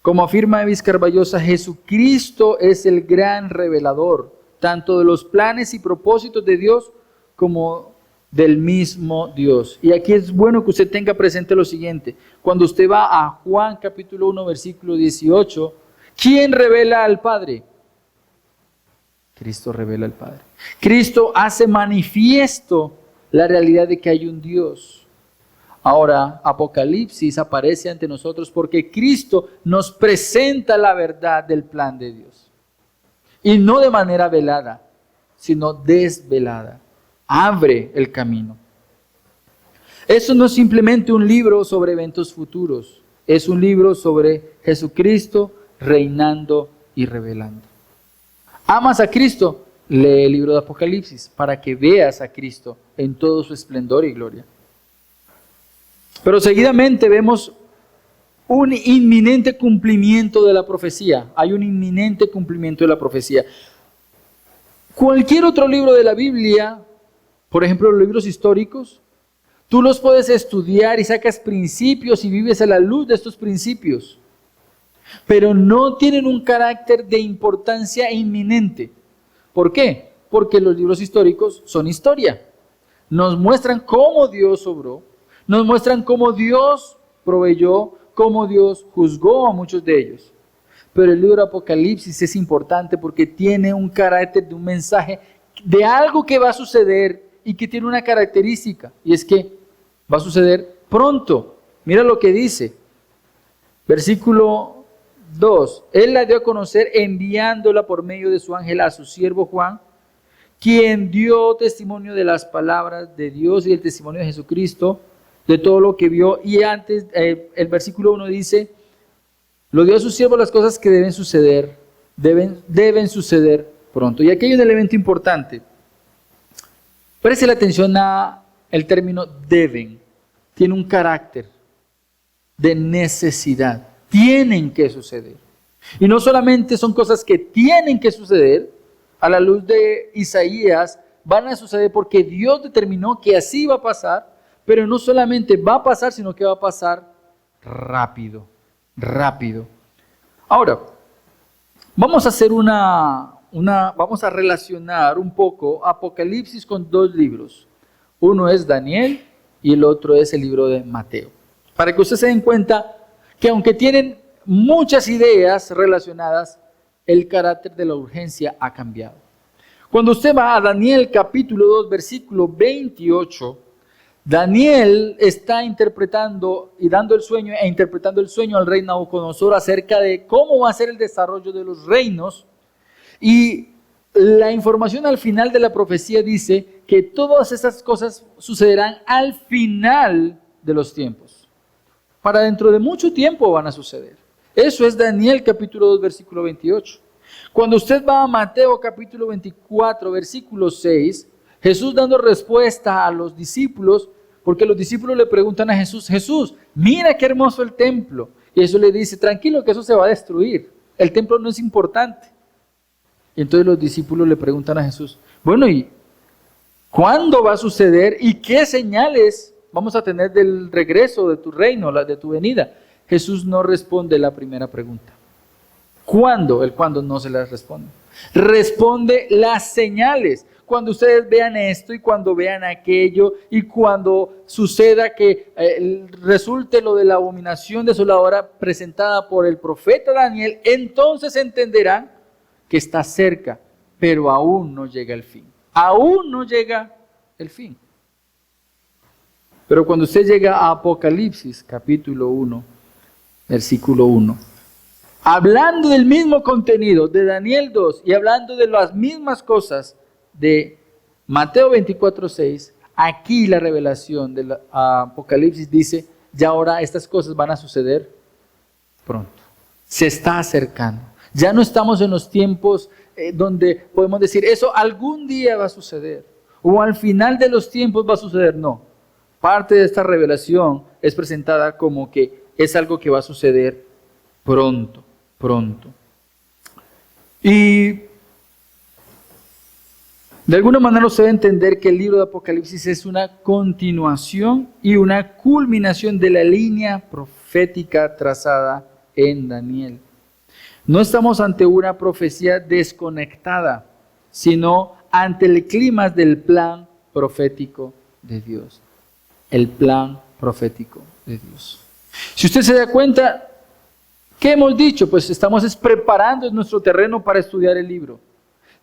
Como afirma Evis Carballosa, Jesucristo es el gran revelador, tanto de los planes y propósitos de Dios como del mismo Dios. Y aquí es bueno que usted tenga presente lo siguiente. Cuando usted va a Juan capítulo 1, versículo 18, ¿quién revela al Padre? Cristo revela al Padre. Cristo hace manifiesto la realidad de que hay un Dios. Ahora, Apocalipsis aparece ante nosotros porque Cristo nos presenta la verdad del plan de Dios. Y no de manera velada, sino desvelada. Abre el camino. Eso no es simplemente un libro sobre eventos futuros. Es un libro sobre Jesucristo reinando y revelando. ¿Amas a Cristo? Lee el libro de Apocalipsis para que veas a Cristo en todo su esplendor y gloria. Pero seguidamente vemos un inminente cumplimiento de la profecía. Hay un inminente cumplimiento de la profecía. Cualquier otro libro de la Biblia, por ejemplo, los libros históricos, tú los puedes estudiar y sacas principios y vives a la luz de estos principios, pero no tienen un carácter de importancia inminente. ¿Por qué? Porque los libros históricos son historia. Nos muestran cómo Dios obró, nos muestran cómo Dios proveyó, cómo Dios juzgó a muchos de ellos. Pero el libro de Apocalipsis es importante porque tiene un carácter de un mensaje de algo que va a suceder y que tiene una característica, y es que va a suceder pronto. Mira lo que dice, versículo 2. Él la dio a conocer enviándola por medio de su ángel a su siervo Juan, quien dio testimonio de las palabras de Dios y el testimonio de Jesucristo, de todo lo que vio. Y antes, el versículo 1 dice, lo dio a su siervo las cosas que deben suceder, deben suceder pronto. Y aquí hay un elemento importante. Preste la atención a el término deben. Tiene un carácter de necesidad. Tienen que suceder. Y no solamente son cosas que tienen que suceder, a la luz de Isaías, van a suceder porque Dios determinó que así va a pasar, pero no solamente va a pasar, sino que va a pasar rápido, rápido. Ahora, vamos a hacer vamos a relacionar un poco Apocalipsis con dos libros. Uno es Daniel y el otro es el libro de Mateo. Para que ustedes se den cuenta que aunque tienen muchas ideas relacionadas, el carácter de la urgencia ha cambiado. Cuando usted va a Daniel capítulo 2, versículo 28, Daniel está interpretando y dando el sueño e interpretando el sueño al rey Nabucodonosor acerca de cómo va a ser el desarrollo de los reinos. Y la información al final de la profecía dice que todas esas cosas sucederán al final de los tiempos. Para dentro de mucho tiempo van a suceder. Eso es Daniel capítulo 2, versículo 28. Cuando usted va a Mateo capítulo 24, versículo 6, Jesús dando respuesta a los discípulos, porque los discípulos le preguntan a Jesús, Jesús, mira qué hermoso el templo. Y Jesús le dice, tranquilo que eso se va a destruir. El templo no es importante. Y entonces los discípulos le preguntan a Jesús, bueno, ¿y cuándo va a suceder? ¿Y qué señales vamos a tener del regreso de tu reino, de tu venida? Jesús no responde la primera pregunta. ¿Cuándo? El cuándo no se las responde. Responde las señales. Cuando ustedes vean esto y cuando vean aquello y cuando suceda que resulte lo de la abominación desoladora presentada por el profeta Daniel, entonces entenderán que está cerca, pero aún no llega el fin. Aún no llega el fin. Pero cuando usted llega a Apocalipsis, capítulo 1, versículo 1, hablando del mismo contenido de Daniel 2 y hablando de las mismas cosas de Mateo 24, 6, aquí la revelación del Apocalipsis dice, ya ahora estas cosas van a suceder pronto. Se está acercando. Ya no estamos en los tiempos donde podemos decir, eso algún día va a suceder, o al final de los tiempos va a suceder. No, parte de esta revelación es presentada como que es algo que va a suceder pronto, pronto. Y de alguna manera usted debe entender que el libro de Apocalipsis es una continuación y una culminación de la línea profética trazada en Daniel. No estamos ante una profecía desconectada, sino ante el clímax del plan profético de Dios. El plan profético de Dios. Si usted se da cuenta, ¿qué hemos dicho? Pues estamos preparando nuestro terreno para estudiar el libro.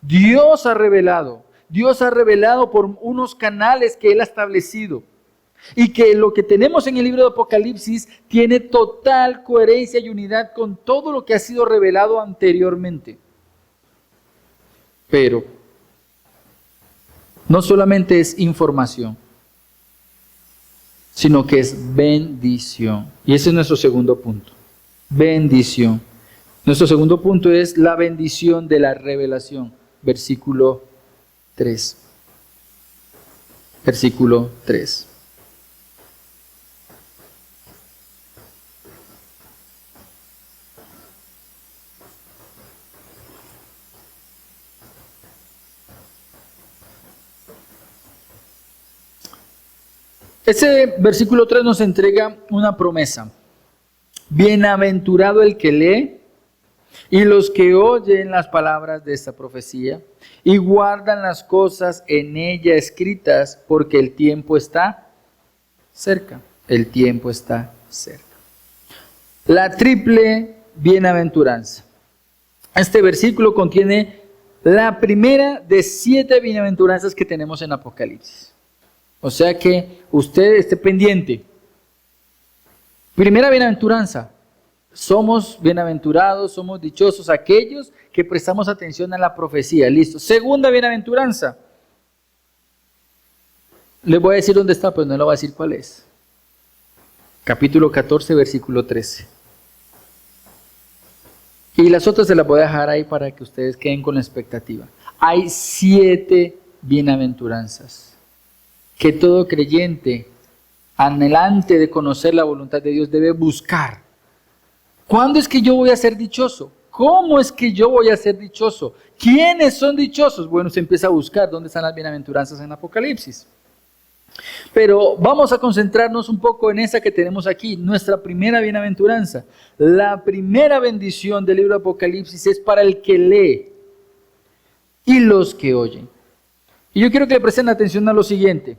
Dios ha revelado por unos canales que Él ha establecido. Y que lo que tenemos en el libro de Apocalipsis tiene total coherencia y unidad con todo lo que ha sido revelado anteriormente. Pero no solamente es información, sino que es bendición. Y ese es nuestro segundo punto. Bendición. Nuestro segundo punto es la bendición de la revelación. Versículo 3. Versículo 3. Este versículo 3 nos entrega una promesa. Bienaventurado el que lee y los que oyen las palabras de esta profecía y guardan las cosas en ella escritas, porque el tiempo está cerca. El tiempo está cerca. La triple bienaventuranza. Este versículo contiene la primera de 7 bienaventuranzas que tenemos en Apocalipsis. O sea que usted esté pendiente. Primera bienaventuranza. Somos bienaventurados, somos dichosos aquellos que prestamos atención a la profecía. Listo. Segunda bienaventuranza. Les voy a decir dónde está, pero no le voy a decir cuál es. Capítulo 14, versículo 13. Y las otras se las voy a dejar ahí para que ustedes queden con la expectativa. Hay 7 bienaventuranzas que todo creyente, anhelante de conocer la voluntad de Dios, debe buscar. ¿Cuándo es que yo voy a ser dichoso? ¿Cómo es que yo voy a ser dichoso? ¿Quiénes son dichosos? Bueno, se empieza a buscar dónde están las bienaventuranzas en Apocalipsis. Pero vamos a concentrarnos un poco en esa que tenemos aquí, nuestra primera bienaventuranza. La primera bendición del libro de Apocalipsis es para el que lee y los que oyen. Y yo quiero que le presten atención a lo siguiente.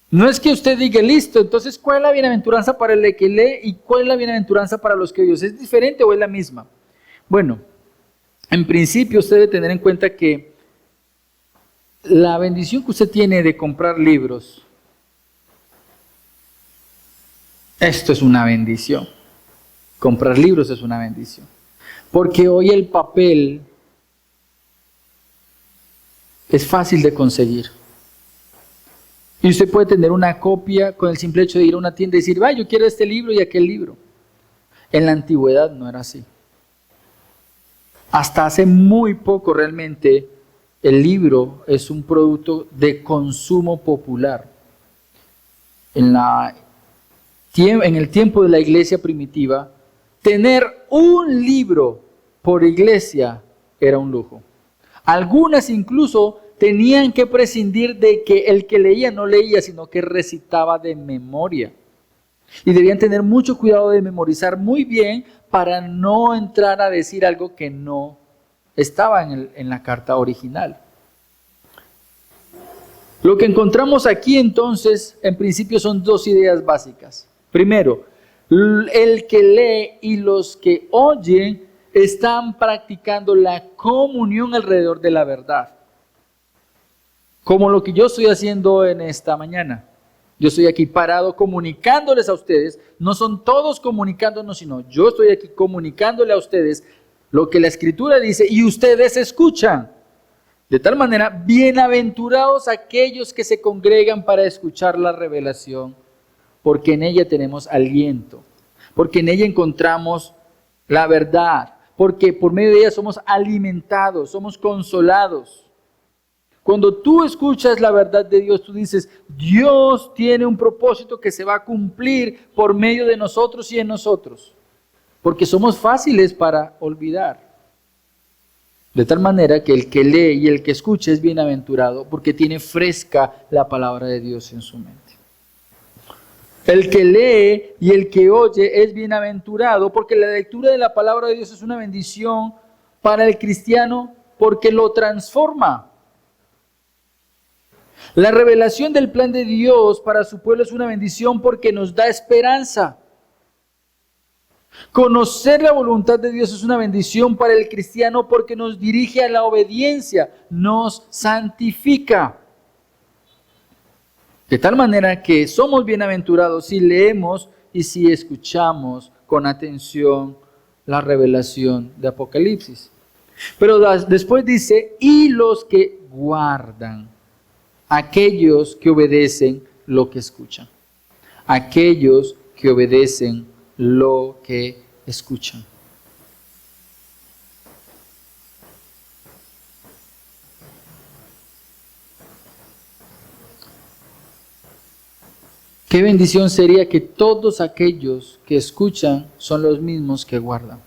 No es que usted diga, listo, entonces ¿cuál es la bienaventuranza para el que lee y cuál es la bienaventuranza para los que oyen? ¿Es diferente o es la misma? Bueno, en principio usted debe tener en cuenta que la bendición que usted tiene de comprar libros, esto es una bendición. Comprar libros es una bendición. Porque hoy el papel es fácil de conseguir. Y usted puede tener una copia con el simple hecho de ir a una tienda y decir, yo quiero este libro y aquel libro. En la antigüedad no era así. Hasta hace muy poco realmente el libro es un producto de consumo popular. En el tiempo de la iglesia primitiva, tener un libro por iglesia era un lujo. Algunas incluso tenían que prescindir de que el que leía no leía, sino que recitaba de memoria. Y debían tener mucho cuidado de memorizar muy bien para no entrar a decir algo que no estaba en la carta original. Lo que encontramos aquí entonces, en principio, son 2 ideas básicas. Primero, el que lee y los que oyen están practicando la comunión alrededor de la verdad. Como lo que yo estoy haciendo en esta mañana. Yo estoy aquí parado comunicándoles a ustedes. No son todos comunicándonos, sino yo estoy aquí comunicándole a ustedes lo que la Escritura dice y ustedes escuchan. De tal manera, bienaventurados aquellos que se congregan para escuchar la revelación, porque en ella tenemos aliento, porque en ella encontramos la verdad, porque por medio de ella somos alimentados, somos consolados. Cuando tú escuchas la verdad de Dios, tú dices, Dios tiene un propósito que se va a cumplir por medio de nosotros y en nosotros, porque somos fáciles para olvidar. De tal manera que el que lee y el que escucha es bienaventurado porque tiene fresca la palabra de Dios en su mente. El que lee y el que oye es bienaventurado porque la lectura de la palabra de Dios es una bendición para el cristiano porque lo transforma. La revelación del plan de Dios para su pueblo es una bendición porque nos da esperanza. Conocer la voluntad de Dios es una bendición para el cristiano porque nos dirige a la obediencia, nos santifica. De tal manera que somos bienaventurados si leemos y si escuchamos con atención la revelación de Apocalipsis. Pero después dice, y los que guardan, aquellos que obedecen lo que escuchan. Aquellos que obedecen lo que escuchan. Qué bendición sería que todos aquellos que escuchan son los mismos que guardan.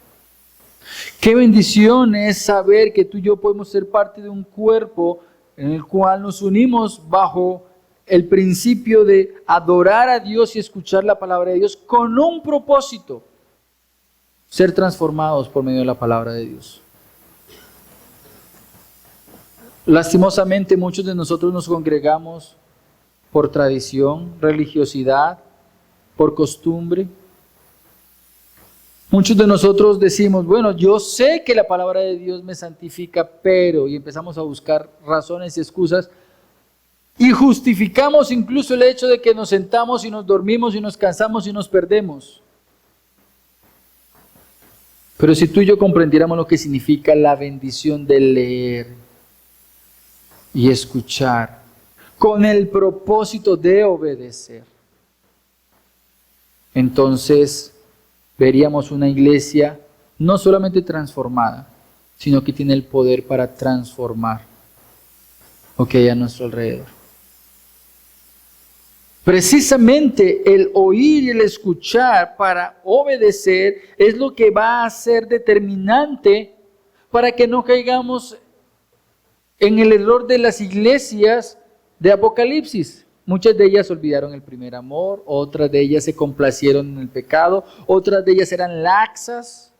Qué bendición es saber que tú y yo podemos ser parte de un cuerpo en el cual nos unimos bajo el principio de adorar a Dios y escuchar la palabra de Dios con un propósito: ser transformados por medio de la palabra de Dios. Lastimosamente, muchos de nosotros nos congregamos por tradición, religiosidad, por costumbre. Muchos de nosotros decimos, bueno, yo sé que la palabra de Dios me santifica, pero, y empezamos a buscar razones y excusas, y justificamos incluso el hecho de que nos sentamos y nos dormimos y nos cansamos y nos perdemos. Pero si tú y yo comprendiéramos lo que significa la bendición de leer y escuchar con el propósito de obedecer, entonces veríamos una iglesia no solamente transformada, sino que tiene el poder para transformar lo que hay a nuestro alrededor. Precisamente el oír y el escuchar para obedecer es lo que va a ser determinante para que no caigamos en el error de las iglesias de Apocalipsis. Muchas de ellas olvidaron el primer amor, otras de ellas se complacieron en el pecado, otras de ellas eran laxas.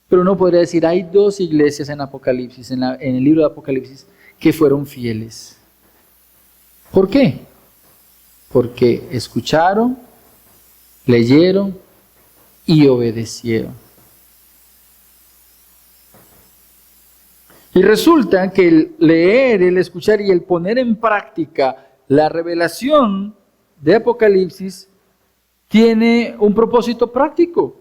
Pero uno podría decir, hay dos iglesias en Apocalipsis, en el libro de Apocalipsis, que fueron fieles. ¿Por qué? Porque escucharon, leyeron y obedecieron. Y resulta que el leer, el escuchar y el poner en práctica la revelación de Apocalipsis tiene un propósito práctico.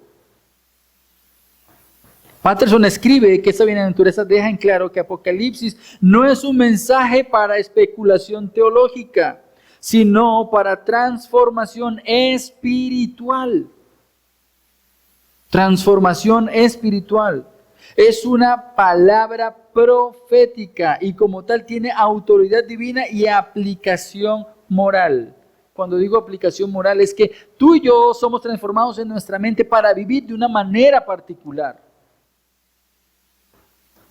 Patterson escribe que esta bienaventuranza deja en claro que Apocalipsis no es un mensaje para especulación teológica, sino para transformación espiritual. Transformación espiritual. Es una palabra profética y como tal tiene autoridad divina y aplicación moral. Cuando digo aplicación moral es que tú y yo somos transformados en nuestra mente para vivir de una manera particular.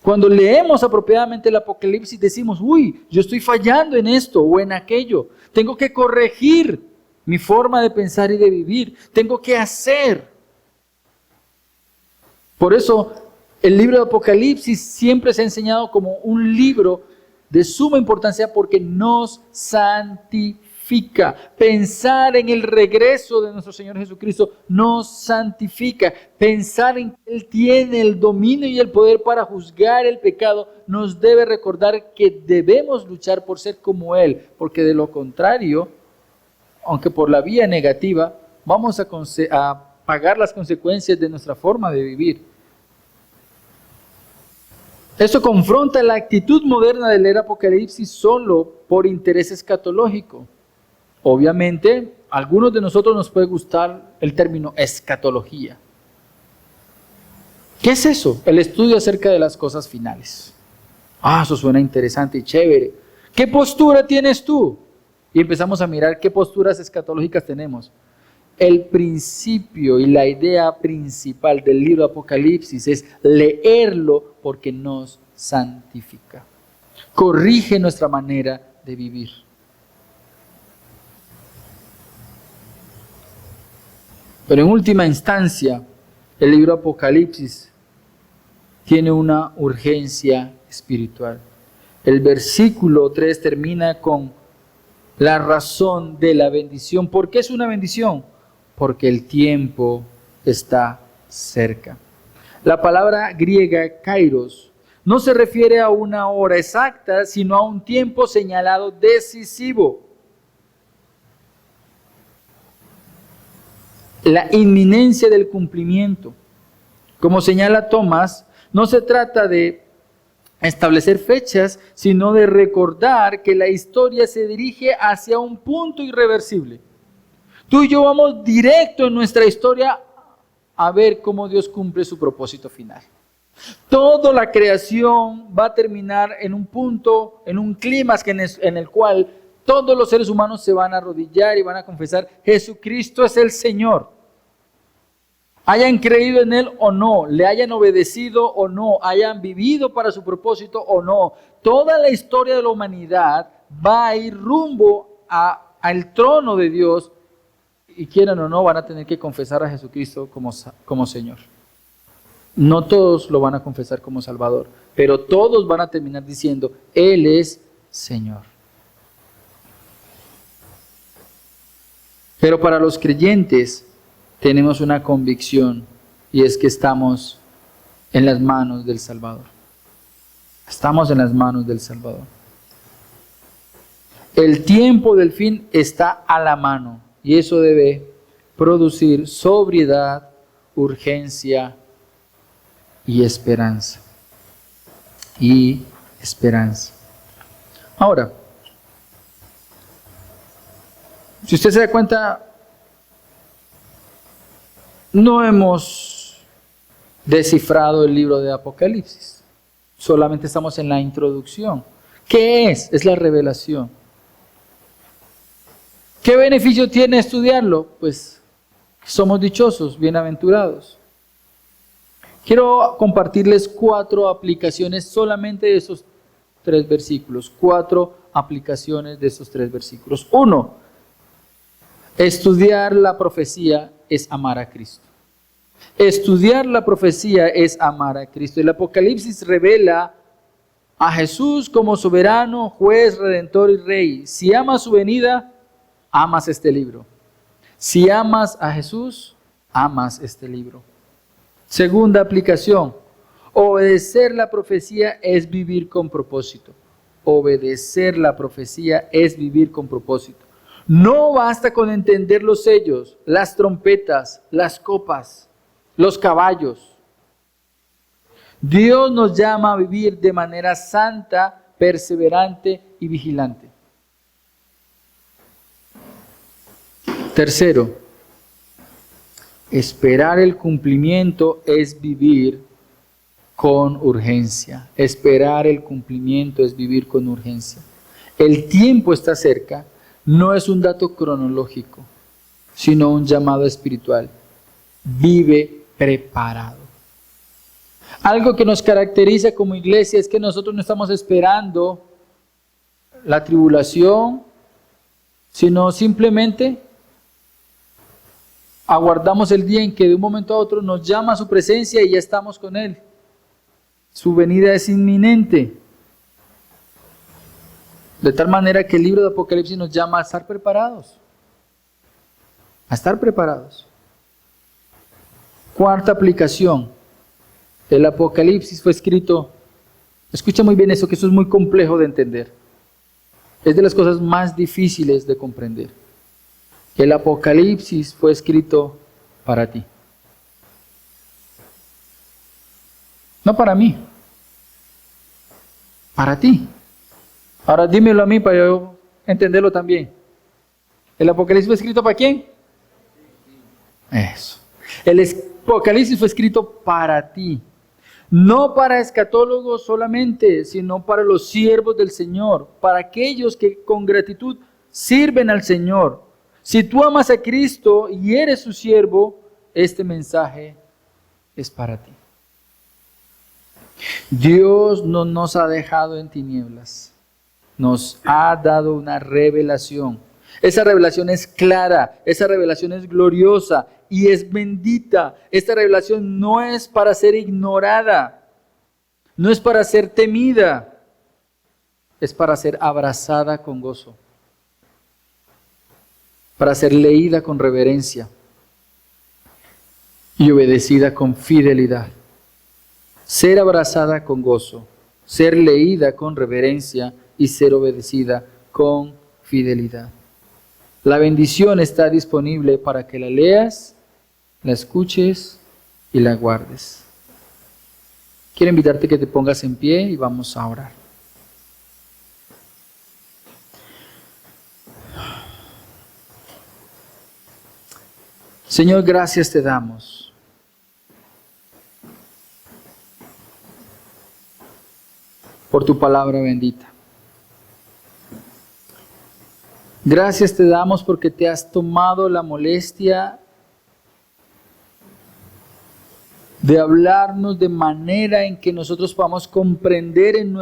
Cuando leemos apropiadamente el Apocalipsis decimos, uy, yo estoy fallando en esto o en aquello. Tengo que corregir mi forma de pensar y de vivir. Tengo que hacer. Por eso el libro de Apocalipsis siempre se ha enseñado como un libro de suma importancia porque nos santifica. Pensar en el regreso de nuestro Señor Jesucristo nos santifica. Pensar en que Él tiene el dominio y el poder para juzgar el pecado nos debe recordar que debemos luchar por ser como Él, porque de lo contrario, aunque por la vía negativa, vamos a pagar las consecuencias de nuestra forma de vivir. Esto confronta la actitud moderna de leer Apocalipsis solo por interés escatológico. Obviamente, a algunos de nosotros nos puede gustar el término escatología. ¿Qué es eso? El estudio acerca de las cosas finales. Eso suena interesante y chévere. ¿Qué postura tienes tú? Y empezamos a mirar qué posturas escatológicas tenemos. El principio y la idea principal del libro de Apocalipsis es leerlo porque nos santifica. Corrige nuestra manera de vivir. Pero en última instancia, el libro de Apocalipsis tiene una urgencia espiritual. El versículo 3 termina con la razón de la bendición. ¿Por qué es una bendición? Porque el tiempo está cerca. La palabra griega kairos no se refiere a una hora exacta, sino a un tiempo señalado decisivo. La inminencia del cumplimiento. Como señala Tomás, no se trata de establecer fechas, sino de recordar que la historia se dirige hacia un punto irreversible. Tú y yo vamos directo en nuestra historia a ver cómo Dios cumple su propósito final. Toda la creación va a terminar en un punto, en un clímax en el cual todos los seres humanos se van a arrodillar y van a confesar, Jesucristo es el Señor. Hayan creído en Él o no, le hayan obedecido o no, hayan vivido para su propósito o no. Toda la historia de la humanidad va a ir rumbo al trono de Dios y quieran o no van a tener que confesar a Jesucristo como Señor. No todos lo van a confesar como Salvador, pero todos van a terminar diciendo, Él es Señor. Pero para los creyentes tenemos una convicción y es que estamos en las manos del Salvador. Estamos en las manos del Salvador. El tiempo del fin está a la mano y eso debe producir sobriedad, urgencia y esperanza. Y esperanza. Ahora, si usted se da cuenta, no hemos descifrado el libro de Apocalipsis. Solamente estamos en la introducción. ¿Qué es? Es la revelación. ¿Qué beneficio tiene estudiarlo? Pues somos dichosos, bienaventurados. Quiero compartirles 4 aplicaciones solamente de esos 3 versículos. 4 aplicaciones de esos 3 versículos. 1. Estudiar la profecía es amar a Cristo. Estudiar la profecía es amar a Cristo. El Apocalipsis revela a Jesús como soberano, juez, redentor y rey. Si amas su venida, amas este libro. Si amas a Jesús, amas este libro. Segunda aplicación, obedecer la profecía es vivir con propósito. Obedecer la profecía es vivir con propósito. No basta con entender los sellos, las trompetas, las copas, los caballos. Dios nos llama a vivir de manera santa, perseverante y vigilante. Tercero, esperar el cumplimiento es vivir con urgencia. Esperar el cumplimiento es vivir con urgencia. El tiempo está cerca, no es un dato cronológico, sino un llamado espiritual. Vive preparado. Algo que nos caracteriza como iglesia es que nosotros no estamos esperando la tribulación, sino simplemente aguardamos el día en que de un momento a otro nos llama a su presencia y ya estamos con Él. Su venida es inminente. De tal manera que el libro de Apocalipsis nos llama a estar preparados. A estar preparados. Cuarta aplicación. El Apocalipsis fue escrito, escucha muy bien eso, que eso es muy complejo de entender. Es de las cosas más difíciles de comprender. El Apocalipsis fue escrito para ti. No para mí. Para ti. Ahora dímelo a mí para yo entenderlo también. ¿El Apocalipsis fue escrito para quién? Eso. El Apocalipsis fue escrito para ti. No para escatólogos solamente, sino para los siervos del Señor, para aquellos que con gratitud sirven al Señor. Si tú amas a Cristo y eres su siervo, este mensaje es para ti. Dios no nos ha dejado en tinieblas, nos ha dado una revelación. Esa revelación es clara, esa revelación es gloriosa y es bendita. Esta revelación no es para ser ignorada, no es para ser temida, es para ser abrazada con gozo, para ser leída con reverencia y obedecida con fidelidad. Ser abrazada con gozo, ser leída con reverencia y ser obedecida con fidelidad. La bendición está disponible para que la leas, la escuches y la guardes. Quiero invitarte a que te pongas en pie y vamos a orar. Señor, gracias te damos. Por tu palabra bendita. Gracias te damos porque te has tomado la molestia de hablarnos de manera en que nosotros podamos comprender en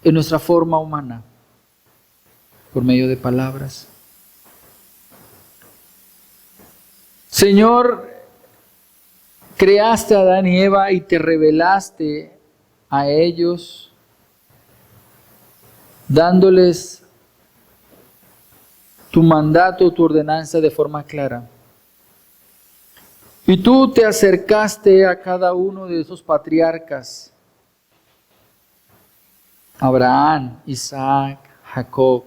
en nuestra forma humana, por medio de palabras. Señor, creaste a Adán y Eva y te revelaste a ellos, dándoles tu mandato, tu ordenanza de forma clara. Y tú te acercaste a cada uno de esos patriarcas, Abraham, Isaac, Jacob,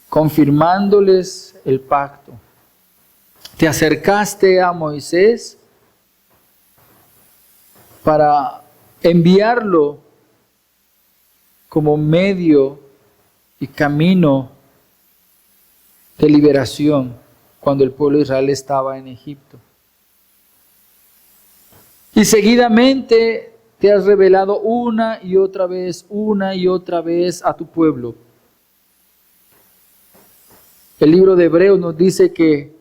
confirmándoles el pacto. Te acercaste a Moisés para enviarlo como medio y camino de liberación cuando el pueblo de Israel estaba en Egipto. Y seguidamente te has revelado una y otra vez a tu pueblo. El libro de Hebreos nos dice que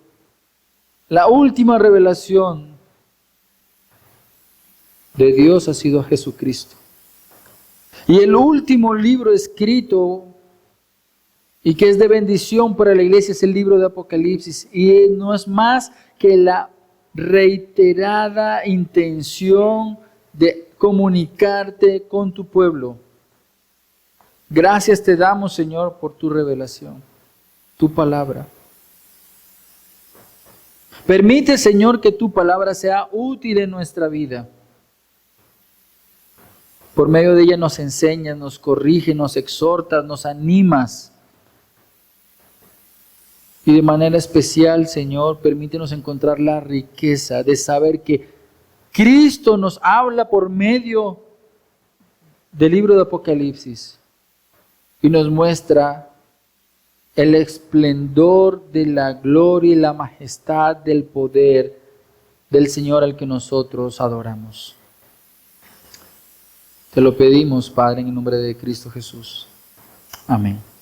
la última revelación de Dios ha sido Jesucristo. Y el último libro escrito y que es de bendición para la iglesia es el libro de Apocalipsis. Y no es más que la reiterada intención de comunicarte con tu pueblo. Gracias te damos, Señor, por tu revelación, tu palabra. Permite, Señor, que tu palabra sea útil en nuestra vida. Por medio de ella nos enseñas, nos corriges, nos exhortas, nos animas. Y de manera especial, Señor, permítenos encontrar la riqueza de saber que Cristo nos habla por medio del libro de Apocalipsis y nos muestra el esplendor de la gloria y la majestad del poder del Señor al que nosotros adoramos. Te lo pedimos, Padre, en el nombre de Cristo Jesús. Amén.